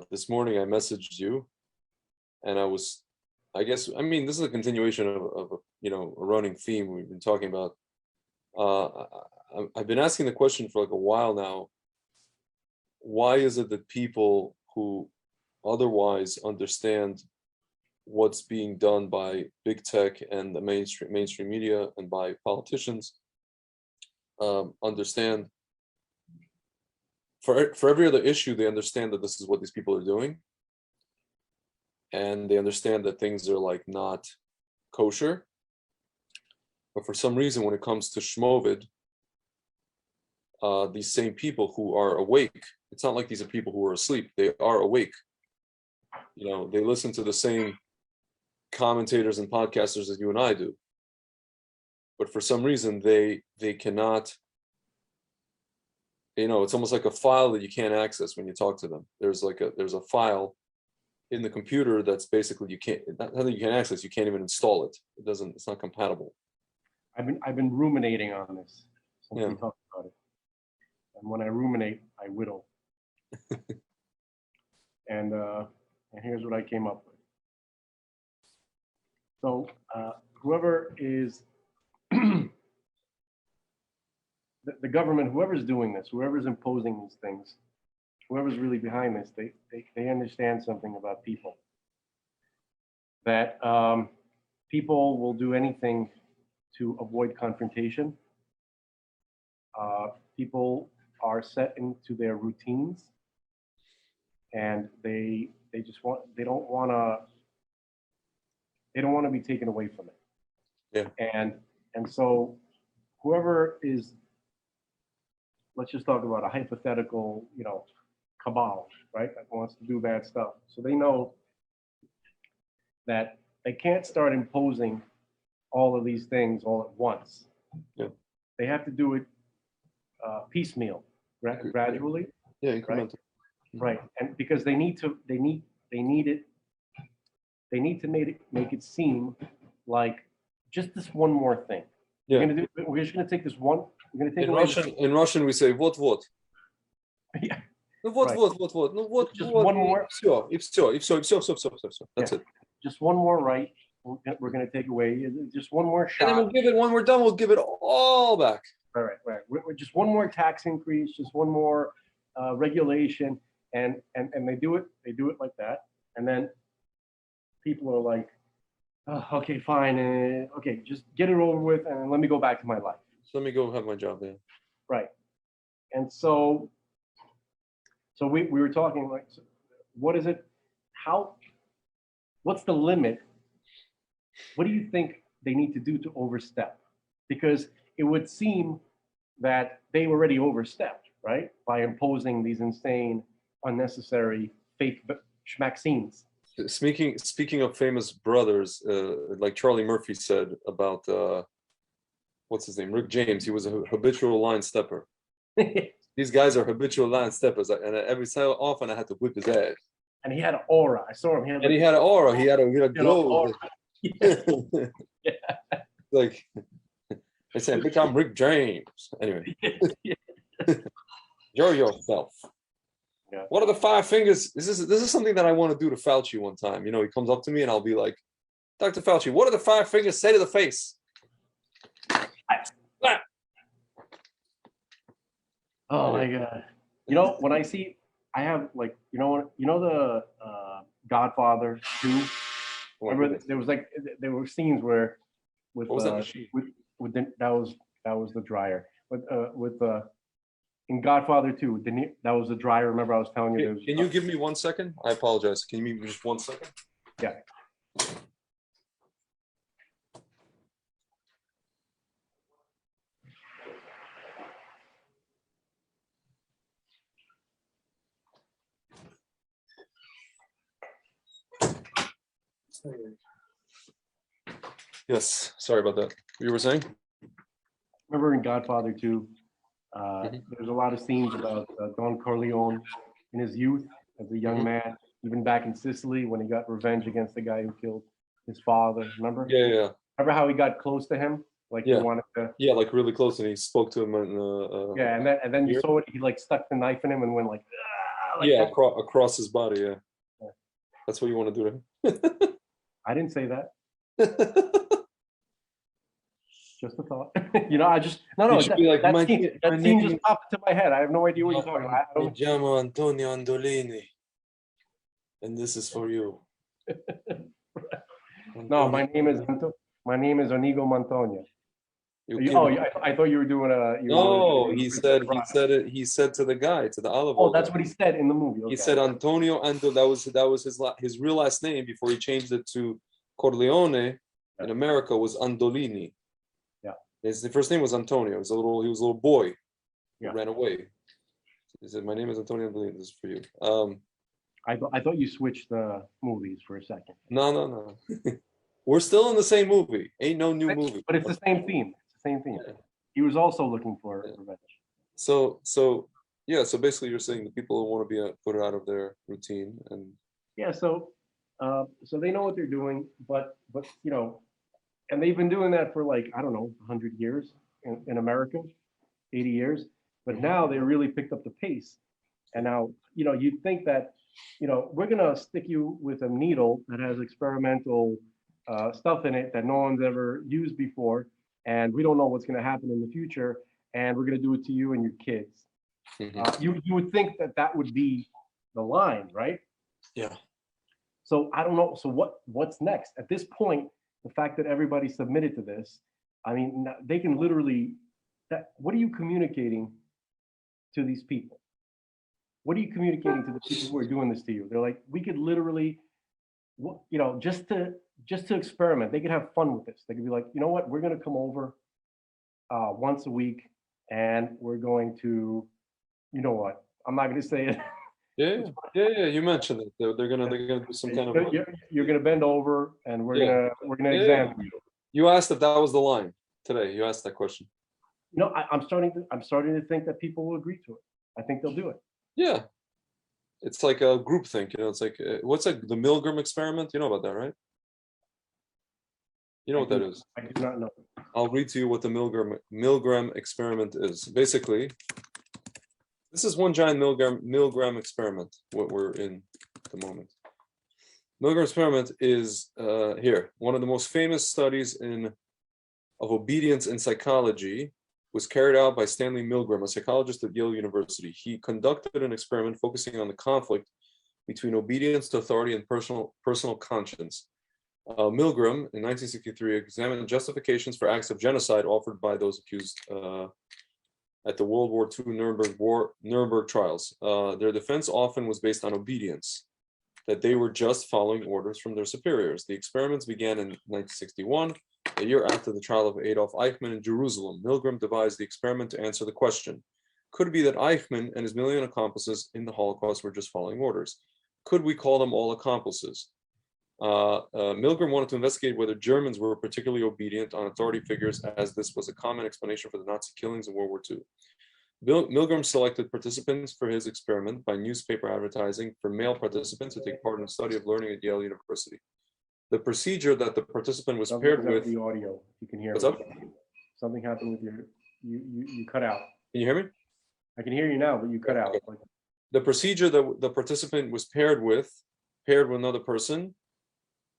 This morning I messaged you, and I mean, this is a continuation of a running theme we've been talking about. I've been asking the question for like a while now. Why is it that people who otherwise understand what's being done by big tech and the mainstream media and by politicians understand for every other issue, they understand that this is what these people are doing, and they understand that things are like not kosher, but for some reason when it comes to Shmovid, these same people who are awake, it's not like these are people who are asleep, they are awake. They listen to the same commentators and podcasters as you and I do, but for some reason they cannot, it's almost like a file that you can't access when you talk to them. There's a file in the computer that's basically not that you can't access, you can't even install it. It's not compatible. I've been ruminating on this since Yeah. we talked about it. And when I ruminate, I whittle. and here's what I came up with. So whoever is the government, whoever's doing this, whoever's imposing these things, whoever's really behind this, they understand something about people. That people will do anything to avoid confrontation. People are set into their routines, and they don't want to be taken away from it. Yeah. And so whoever is, let's just talk about a hypothetical, cabal, right? That wants to do bad stuff. So they know that they can't start imposing all of these things all at once. Yeah. They have to do it piecemeal, gradually. Yeah, incremental. Right. And because they need to make it seem like just this one more thing. Yeah. We're just gonna take this one. We're gonna take in Russian we say what. Yeah. No, what. No, what. Just one more. Все. That's it. Just one more right. We're gonna take away. Just one more shot. And then we'll give it, when we're done, we'll give it all back. Right. We're just one more tax increase, just one more regulation, and they do it like that, and then people are like, oh, okay, fine, okay, just get it over with, and let me go back to my life. So let me go have my job there. Right, and so we were talking like, what is it? What's the limit? What do you think they need to do to overstep? Because it would seem that they already overstepped, right? By imposing these insane, unnecessary fake vaccines. Speaking of famous brothers, like Charlie Murphy said about, what's his name? Rick James, he was a habitual line stepper. These guys are habitual line steppers. And every so often I had to whip his ass. And he had an aura. I saw him. He had an aura. He had a glow. Yeah. Like, they said, bitch, I'm Rick James. Anyway. You're yourself. Yeah. What are the 5 fingers? This is something that I want to do to Fauci one time. He comes up to me and I'll be like, Dr. Fauci, what are the 5 fingers say to the face? Oh my God. When I have like, the Godfather 2. Remember, there were scenes where with what was that machine? That was the dryer. With in Godfather 2, that was the dryer. Remember, I was telling you. Can you give me 1 second? I apologize. Can you give me just 1 second? Yeah. Yes, sorry about that. You were saying? Remember in Godfather 2, there's a lot of scenes about Don Corleone in his youth as a young man, even back in Sicily when he got revenge against the guy who killed his father. Remember? Yeah. Remember how he got close to him? Like he wanted to. Yeah, like really close, and he spoke to him. And and then you saw it. He like stuck the knife in him and went like, like Yeah, that. across his body. Yeah, Yeah. that's what you want to do to I didn't say that. him. Just a thought. I just no, You no. should be like, That my scene, my that scene name just is popped into my head. I have no idea what you're talking about. I Mi don't. chiamo Antonio Andolini, and this is for you. No, Antonio my name is Onigo Montoya. You Oh, kidding? I thought you were doing a. You were No, doing he Princess Bride. said it. He said to the guy, to the olive Oh, oil that's guy. what he said in the movie. He Okay. said Antonio Ando. That was his real last name before he changed it to Corleone. In America was Andolini. Yeah. His first name was Antonio. He was a little boy who Yeah. ran away. He said, "My name is Antonio Andolini. This is for you." I thought you switched the movies for a second. No. We're still in the same movie. Ain't no new movie. But it's the same theme. It's the same theme. Yeah. He was also looking for revenge. So yeah. So basically, you're saying the people who want to be put out of their routine and Yeah. So they know what they're doing, but and they've been doing that for like I don't know 100 years in America, 80 years. But now they really picked up the pace, and now you'd think that we're gonna stick you with a needle that has experimental stuff in it that no one's ever used before, and we don't know what's gonna happen in the future, and we're gonna do it to you and your kids. You would think that would be the line, right? yeah. So I don't know. So what's next? At this point, the fact that everybody submitted to this, I mean, they can literally. What are you communicating to these people? What are you communicating to the people who are doing this to you? They're like, we could literally, just to experiment. They could have fun with this. They could be like, you know what? We're going to come over once a week, and we're going to, you know what? I'm not going to say it. Yeah. You mentioned it. They're gonna do some kind of. You're going to bend over, and we're gonna examine you. You asked if that was the line today. You asked that question. I'm starting to think that people will agree to it. I think they'll do it. Yeah, it's like a group think. It's like what's like the Milgram experiment. You know about that, right? You know what that is. I do not know. I'll read to you what the Milgram experiment is. Basically, this is one giant Milgram experiment. What we're in at the moment. Milgram experiment is here. One of the most famous studies of obedience in psychology was carried out by Stanley Milgram, a psychologist at Yale University. He conducted an experiment focusing on the conflict between obedience to authority and personal conscience. Milgram, in 1963, examined justifications for acts of genocide offered by those accused at the World War II Nuremberg trials. Their defense often was based on obedience, that they were just following orders from their superiors. The experiments began in 1961. A year after the trial of Adolf Eichmann in Jerusalem. Milgram devised the experiment to answer the question: could it be that Eichmann and his million accomplices in the Holocaust were just following orders? Could we call them all accomplices? Milgram wanted to investigate whether Germans were particularly obedient on authority figures, as this was a common explanation for the Nazi killings in World War II. Milgram selected participants for his experiment by newspaper advertising for male participants to take part in the study of learning at Yale University. The procedure that the participant was paired with. The audio, you can hear. What's up? Something happened with your. You cut out. Can you hear me? I can hear you now, but you cut out. The procedure that the participant was paired with another person,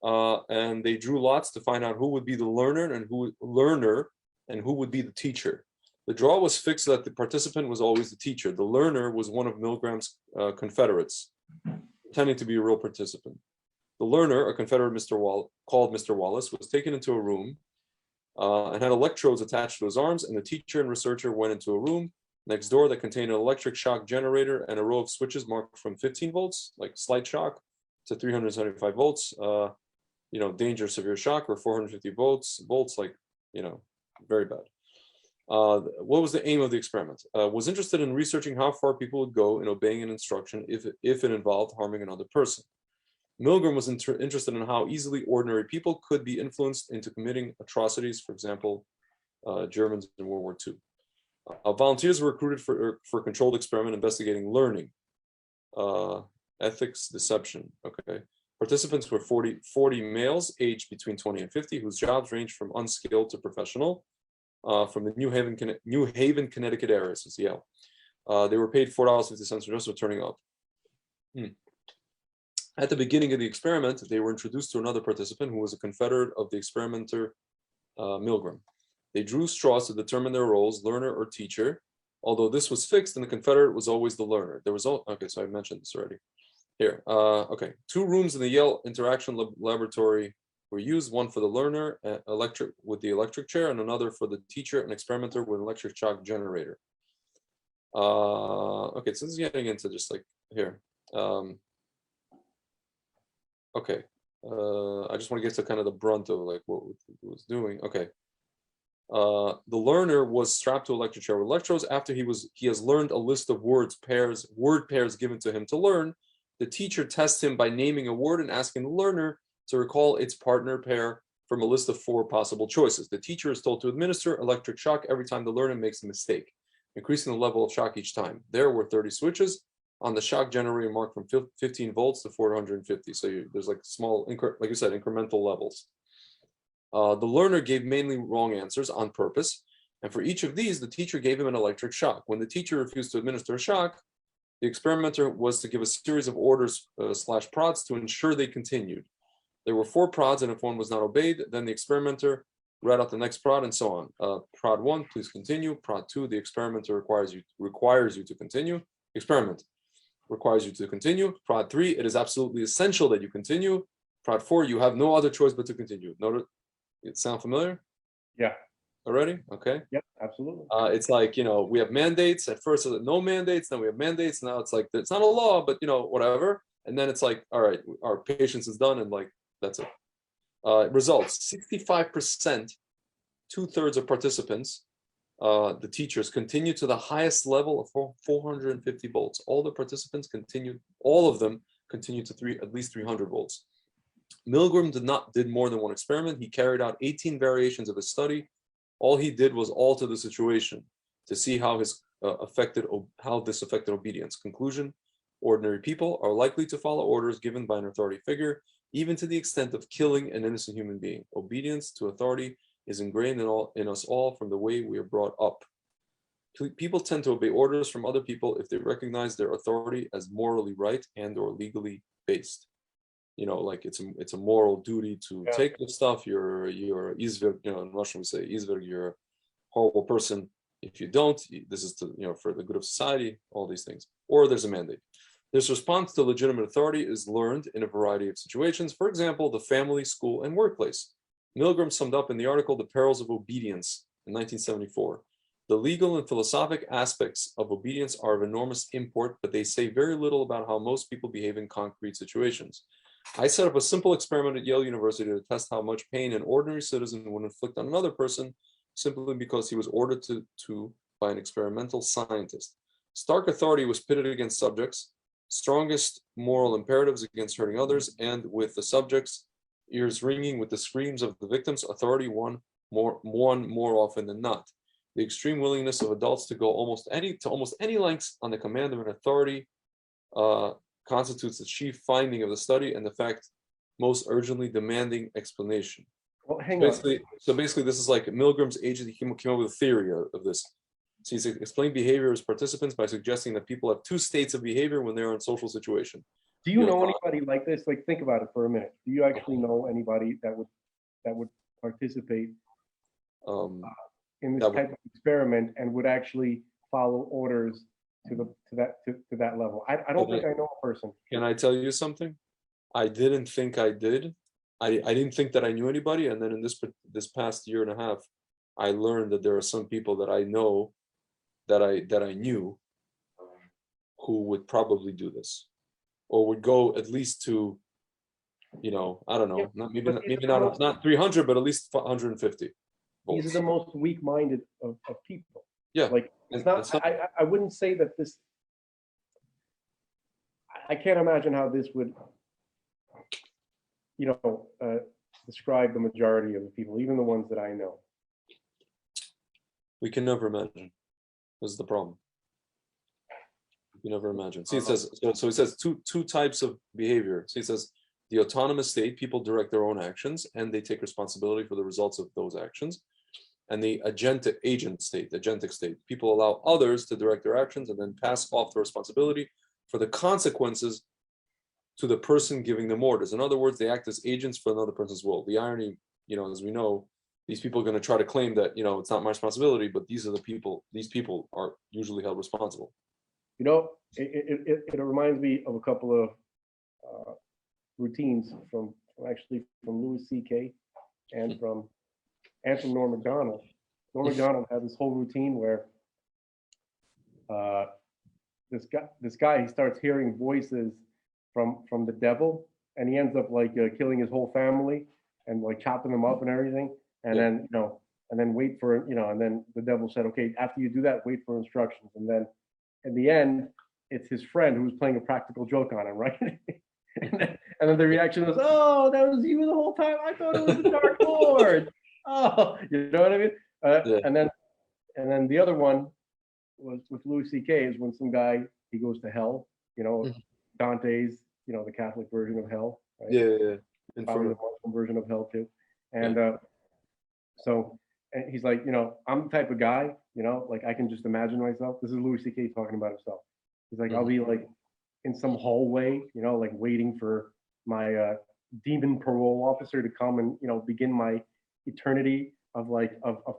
and they drew lots to find out who would be the learner and who would be the teacher. The draw was fixed that the participant was always the teacher. The learner was one of Milgram's confederates, pretending to be a real participant. The learner, a Confederate called Mr. Wallace, was taken into a room and had electrodes attached to his arms, and the teacher and researcher went into a room next door that contained an electric shock generator and a row of switches marked from 15 volts, like slight shock, to 375 volts, danger, severe shock, or 450 volts, like, very bad. What was the aim of the experiment? Was interested in researching how far people would go in obeying an instruction if it involved harming another person. Milgram was interested in how easily ordinary people could be influenced into committing atrocities, for example, Germans in World War II. Volunteers were recruited for a controlled experiment investigating learning, ethics, deception. Okay. Participants were 40 males aged between 20 and 50, whose jobs ranged from unskilled to professional, from the New Haven, Connecticut area, since Yale. They were paid $4.50 for just for turning up. Hmm. At the beginning of the experiment, they were introduced to another participant who was a confederate of the experimenter, Milgram. They drew straws to determine their roles, learner or teacher. Although this was fixed, and the confederate was always the learner. There was okay, so I mentioned this already. Here, okay, 2 rooms in the Yale Interaction Laboratory were used. One for the learner, electric with the electric chair, and another for the teacher, an experimenter with an electric shock generator. Okay, so this is getting into just like here. Okay, I just want to get to kind of the brunt of like what it was doing. Okay. The learner was strapped to an electric chair with electrodes. After he has learned a list of word pairs given to him to learn. The teacher tests him by naming a word and asking the learner to recall its partner pair from a list of 4 possible choices. The teacher is told to administer electric shock every time the learner makes a mistake, increasing the level of shock each time. There were 30 switches on the shock generator marked from 15 volts to 450. So there's like small, like you said, incremental levels. The learner gave mainly wrong answers on purpose, and for each of these, the teacher gave him an electric shock. When the teacher refused to administer a shock, the experimenter was to give a series of orders / prods to ensure they continued. There were 4 prods, and if one was not obeyed, then the experimenter read out the next prod, and so on. Prod 1, please continue. Prod 2, the experimenter requires you to continue. Experiment requires you to continue. Prod 3, it is absolutely essential that you continue. Prod 4, you have no other choice but to continue. Note it sound familiar? Yeah. Already? Okay. Yep, absolutely. It's like, we have mandates. At first, no mandates. Then we have mandates. Now it's like, it's not a law, but, whatever. And then it's like, all right, our patience is done. And like, that's it. Results, 65%, 2/3 of participants, the teachers, continued to the highest level of 450 volts. All the participants continued, all of them continued to at least 300 volts. Milgram did more than one experiment. He carried out 18 variations of his study. All he did was alter the situation to see how this affected obedience. Conclusion: ordinary people are likely to follow orders given by an authority figure, even to the extent of killing an innocent human being. Obedience to authority is ingrained in us all from the way we are brought up. People tend to obey orders from other people if they recognize their authority as morally right and/or legally based. Like it's a moral duty to take the stuff. You're izverg, in Russian we say izverg, you're a horrible person if you don't. This is for the good of society, all these things. Or there's a mandate. This response to legitimate authority is learned in a variety of situations. For example, the family, school, and workplace. Milgram summed up in the article The Perils of Obedience in 1974. The legal and philosophic aspects of obedience are of enormous import, but they say very little about how most people behave in concrete situations. I set up a simple experiment at Yale University to test how much pain an ordinary citizen would inflict on another person simply because he was ordered to by an experimental scientist. Stark authority was pitted against subjects, strongest moral imperatives against hurting others, and with the subjects' ears ringing with the screams of the victims, authority won more often than not. The extreme willingness of adults to go almost any lengths on the command of an authority constitutes the chief finding of the study and the fact most urgently demanding explanation. Well, hang on. So basically, this is like Milgram's agent. He came up with a theory of this. So he's explained behavior as participants by suggesting that people have 2 states of behavior when they're in social situation. Do you know anybody like this? Like, think about it for a minute. Do you actually know anybody that would participate in this type of experiment and would actually follow orders to that level? I don't think I know a person. Can I tell you something? I didn't think I did. I didn't think that I knew anybody, and then in this past year and a half, I learned that there are some people that I know that I knew who would probably do this, or would go at least to, I don't know, not 300, but at least 150. These are the most weak-minded of people. Yeah, like it's not. I wouldn't say that this. I can't imagine how this would, describe the majority of the people, even the ones that I know. We can never imagine. This is the problem. You never imagine. See, it says so. It says two types of behavior. See, it says the autonomous state, people direct their own actions and they take responsibility for the results of those actions. And the agentic state, people allow others to direct their actions and then pass off the responsibility for the consequences to the person giving them orders. In other words, they act as agents for another person's will. The irony, as we know, these people are going to try to claim that, it's not my responsibility, but these people are usually held responsible. It reminds me of a couple of routines from Louis C.K. and from Norm Macdonald. Norm Macdonald had this whole routine where this guy he starts hearing voices from the devil, and he ends up killing his whole family and chopping them up and everything, and then wait for and then the devil said, okay, after you do that, wait for instructions, and then in the end, it's his friend who's playing a practical joke on him, right? and then the reaction was, oh, that was you the whole time. I thought it was the Dark Lord. Oh, you know what I mean? Yeah. And then the other one was with Louis C.K. is when some guy he goes to hell. Dante's, the Catholic version of hell. Right? Yeah. Probably the Muslim version of hell too. And so and he's like, I'm the type of guy, I can just imagine myself. This is Louis C.K. talking about himself. He's like, I'll be in some hallway, waiting for my demon parole officer to come and, begin my eternity of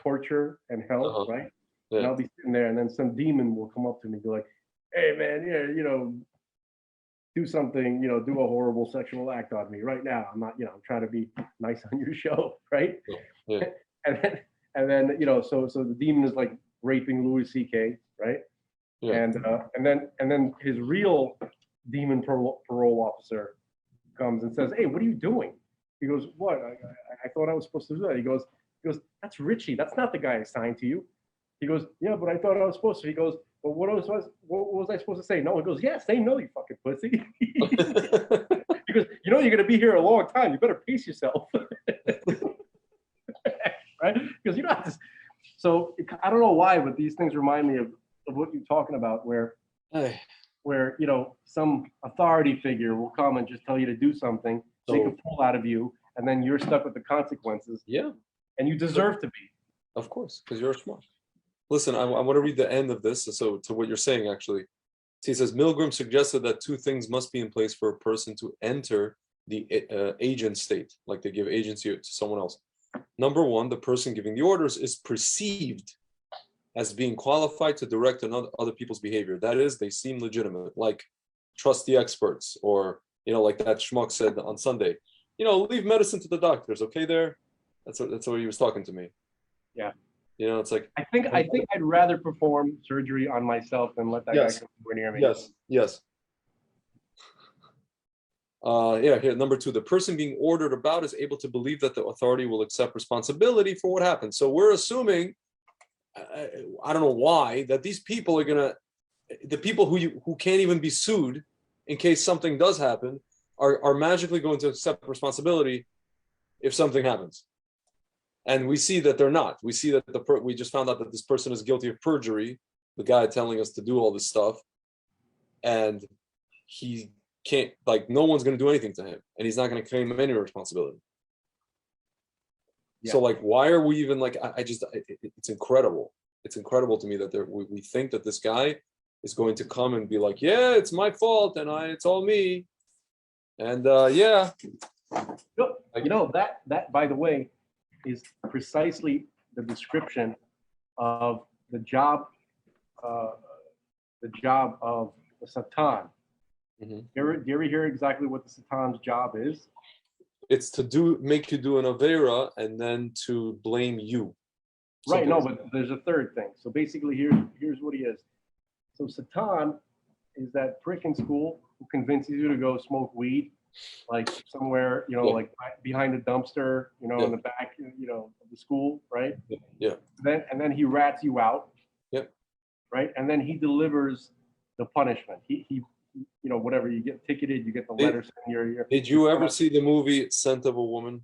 torture and hell, right? Yeah. And I'll be sitting there, and then some demon will come up to me and be like, hey man, do something, do a horrible sexual act on me right now. I'm not, I'm trying to be nice on your show, right? Yeah. and then so the demon is raping Louis C.K., right? Yeah. And then his real demon parole officer comes and says, hey, what are you doing? He goes, what? I thought I was supposed to do that. He goes, that's Richie. That's not the guy assigned to you. He goes, yeah, but I thought I was supposed to. He goes, well, what was I supposed to say? No. He goes, yeah, say no, you fucking pussy. Because you're going to be here a long time. You better pace yourself. Right? Because so I don't know why, but these things remind me of what you're talking about, where some authority figure will come and just tell you to do something, take a pull out of you, and then you're stuck with the consequences. Yeah. And you deserve to be. Of course, because you're smart. Listen, I want to read the end of this. So to what you're saying, actually. So he says, Milgram suggested that two things must be in place for a person to enter the agent state, like they give agency to someone else. Number one, the person giving the orders is perceived as being qualified to direct other people's behavior. That is, they seem legitimate, like trust the experts, or, like that schmuck said on Sunday, leave medicine to the doctors, okay there? That's what he was talking to me. Yeah. It's like I think I'd rather perform surgery on myself than let that guy come near me. Yes. Here, number two, the person being ordered about is able to believe that the authority will accept responsibility for what happens. So we're assuming, I don't know why, that these people are the people who can't even be sued in case something does happen, are magically going to accept responsibility if something happens. And we see that they're not. We see that we just found out that this person is guilty of perjury, the guy telling us to do all this stuff, and he can't, no one's going to do anything to him, and he's not going to claim any responsibility. Yeah. So why are we even it's incredible. It's incredible to me that we think that this guy is going to come and be like, yeah, it's my fault, and it's all me. And yeah. That by the way, is precisely the description of the job of the Satan. Mm-hmm. Do you ever hear exactly what the Satan's job is? It's to make you do an avera and then to blame you. Right. No, but there's a third thing. So basically, here's what he is. So Satan is that prick in school who convinces you to go smoke weed, somewhere, behind a dumpster, in the back, of the school, right? Yeah. Then he rats you out. Yep. Right. And then he delivers the punishment. He whatever, you get ticketed, you get the letter sent in your ear. Did you ever see the movie Scent of a Woman?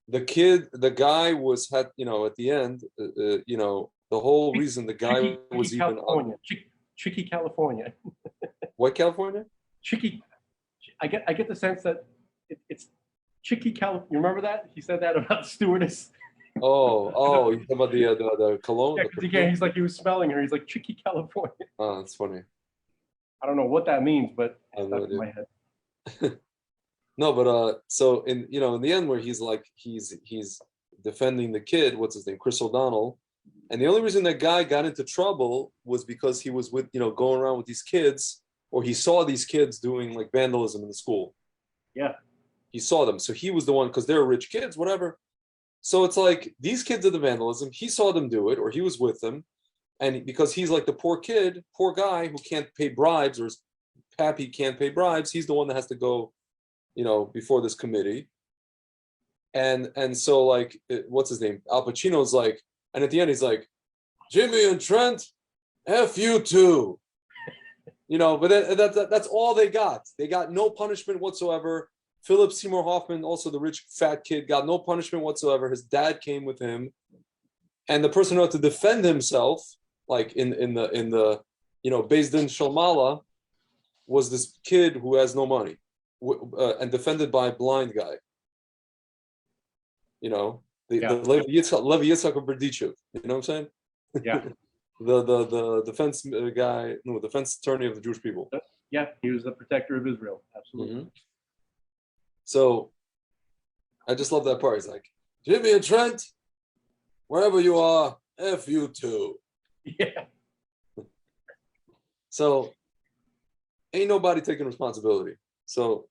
The guy had, at the end, the whole reason the guy was even on Chicky, California. What California? Chicky. I get the sense that it's Chicky, California. You remember that? He said that about the stewardess. Oh, you talking about the cologne? Yeah, because he was smelling her. He's like, Chicky, California. Oh, that's funny. I don't know what that means, but I have it's no stuck in idea. my head. No, but so in in the end where he's like he's defending the kid, what's his name, Chris O'Donnell, and the only reason that guy got into trouble was because he was with going around with these kids, or he saw these kids doing like vandalism in the school. Yeah. He saw them, so he was the one because they're rich kids, whatever. So it's like these kids did the vandalism. He saw them do it, or he was with them, and because he's like the poor kid, poor guy who can't pay bribes, or his pappy can't pay bribes, he's the one that has to go before this committee. And so like what's his name? Al Pacino's like, and at the end he's like, Jimmy and Trent, F you too. But that's all they got. They got no punishment whatsoever. Philip Seymour Hoffman, also the rich fat kid, got no punishment whatsoever. His dad came with him, and the person who had to defend himself, like in the Beis Din Shalmala, was this kid who has no money, and defended by a blind guy. The Levi Yitzchak of Berdichev. You know what I'm saying? Yeah. the defense guy, no, defense attorney of the Jewish people. Yeah, he was the protector of Israel. Absolutely. Mm-hmm. So I just love that part. He's like, Jimmy and Trent, wherever you are, F you too. Yeah. So ain't nobody taking responsibility. So